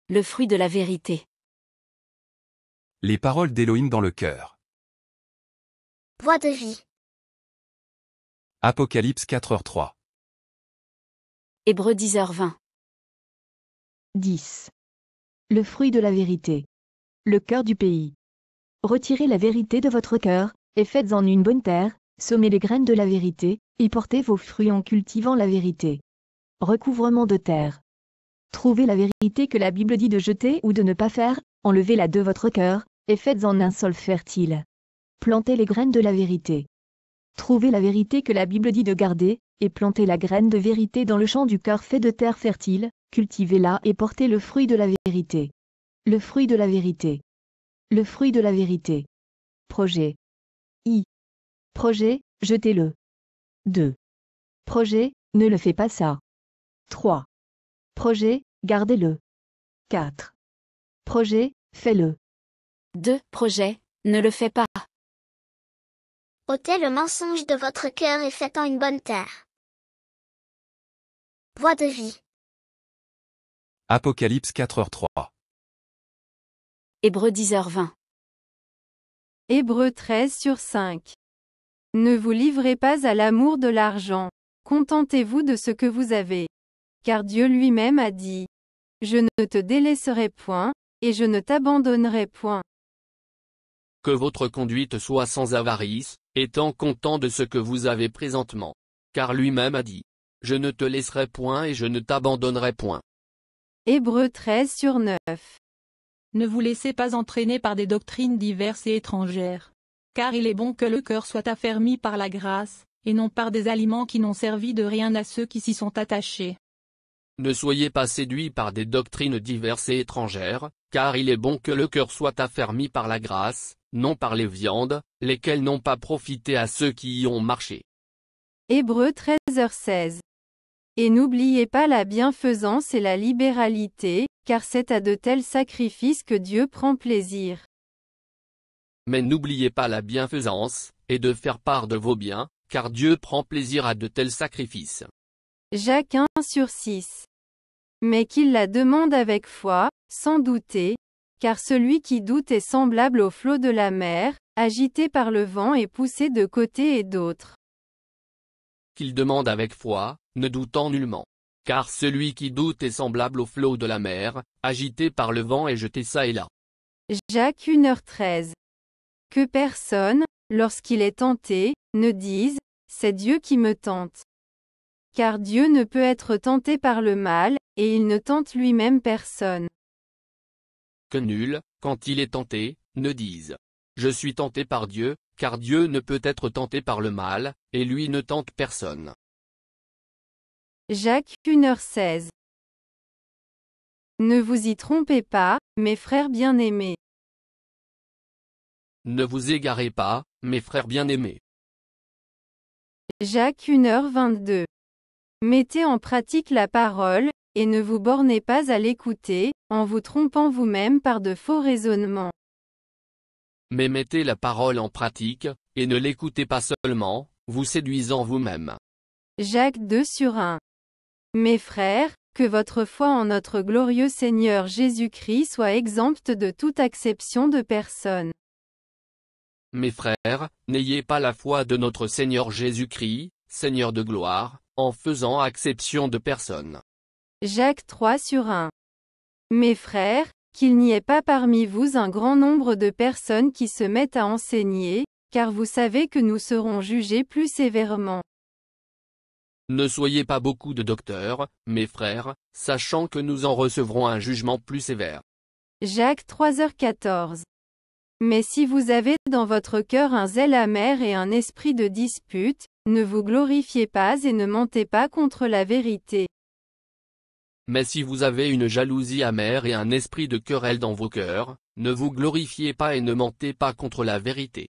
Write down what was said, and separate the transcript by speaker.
Speaker 1: Le fruit de la vérité.
Speaker 2: Les paroles d'Élohim dans le cœur.
Speaker 3: Voix de vie.
Speaker 2: Apocalypse 4h3.
Speaker 1: Hébreux 10h20.
Speaker 4: 10. Le fruit de la vérité. Le cœur du pays. Retirez la vérité de votre cœur, et faites-en une bonne terre, semez les graines de la vérité, y portez vos fruits en cultivant la vérité. Recouvrement de terre. Trouvez la vérité que la Bible dit de jeter ou de ne pas faire, enlevez-la de votre cœur, et faites-en un sol fertile. Plantez les graines de la vérité. Trouvez la vérité que la Bible dit de garder, et plantez la graine de vérité dans le champ du cœur fait de terre fertile, cultivez-la et portez le fruit de la vérité. Le fruit de la vérité. Le fruit de la vérité. Projet. Projet, jetez-le. 2. Projet, ne le fais pas ça. 3. Projet, gardez-le. 4. Projet, fais-le.
Speaker 1: 2. Projet, ne le fais pas.
Speaker 3: Ôtez le mensonge de votre cœur et faites-en une bonne terre. Voix de vie.
Speaker 2: Apocalypse 4h3.
Speaker 1: Hébreux 10h20.
Speaker 5: Hébreux 13/5. Ne vous livrez pas à l'amour de l'argent. Contentez-vous de ce que vous avez. Car Dieu lui-même a dit: Je ne te délaisserai point, et je ne t'abandonnerai point.
Speaker 6: Que votre conduite soit sans avarice, étant content de ce que vous avez présentement. Car lui-même a dit: Je ne te laisserai point et je ne t'abandonnerai point.
Speaker 5: Hébreux 13/9.
Speaker 7: Ne vous laissez pas entraîner par des doctrines diverses et étrangères. Car il est bon que le cœur soit affermi par la grâce, et non par des aliments qui n'ont servi de rien à ceux qui s'y sont attachés.
Speaker 6: Ne soyez pas séduits par des doctrines diverses et étrangères, car il est bon que le cœur soit affermi par la grâce, non par les viandes, lesquelles n'ont pas profité à ceux qui y ont marché.
Speaker 5: Hébreux 13h16. Et n'oubliez pas la bienfaisance et la libéralité, car c'est à de tels sacrifices que Dieu prend plaisir.
Speaker 6: Mais n'oubliez pas la bienfaisance, et de faire part de vos biens, car Dieu prend plaisir à de tels sacrifices.
Speaker 5: Jacques 1/6. Mais qu'il la demande avec foi, sans douter, car celui qui doute est semblable au flot de la mer, agité par le vent et poussé de côté et d'autre.
Speaker 6: Qu'il demande avec foi, ne doutant nullement. Car celui qui doute est semblable au flot de la mer, agité par le vent et jeté çà et là.
Speaker 5: Jacques 1h13. Que personne, lorsqu'il est tenté, ne dise: C'est Dieu qui me tente. Car Dieu ne peut être tenté par le mal, et il ne tente lui-même personne.
Speaker 6: Que nul, quand il est tenté, ne dise: Je suis tenté par Dieu, car Dieu ne peut être tenté par le mal, et lui ne tente personne.
Speaker 5: Jacques 1h16. Ne vous y trompez pas, mes frères bien-aimés.
Speaker 6: Ne vous égarez pas, mes frères bien-aimés.
Speaker 5: Jacques 1h22. Mettez en pratique la parole, et ne vous bornez pas à l'écouter, en vous trompant vous-même par de faux raisonnements.
Speaker 6: Mais mettez la parole en pratique, et ne l'écoutez pas seulement, vous séduisant vous-même.
Speaker 5: Jacques 2/1. Mes frères, que votre foi en notre glorieux Seigneur Jésus-Christ soit exempte de toute acception de personne.
Speaker 6: Mes frères, n'ayez pas la foi de notre Seigneur Jésus-Christ, Seigneur de gloire, en faisant acception de personne.
Speaker 5: Jacques 3/1. Mes frères, qu'il n'y ait pas parmi vous un grand nombre de personnes qui se mettent à enseigner, car vous savez que nous serons jugés plus sévèrement.
Speaker 6: Ne soyez pas beaucoup de docteurs, mes frères, sachant que nous en recevrons un jugement plus sévère.
Speaker 5: Jacques 3h14. Mais si vous avez dans votre cœur un zèle amer et un esprit de dispute, ne vous glorifiez pas et ne mentez pas contre la vérité.
Speaker 6: Mais si vous avez une jalousie amère et un esprit de querelle dans vos cœurs, ne vous glorifiez pas et ne mentez pas contre la vérité.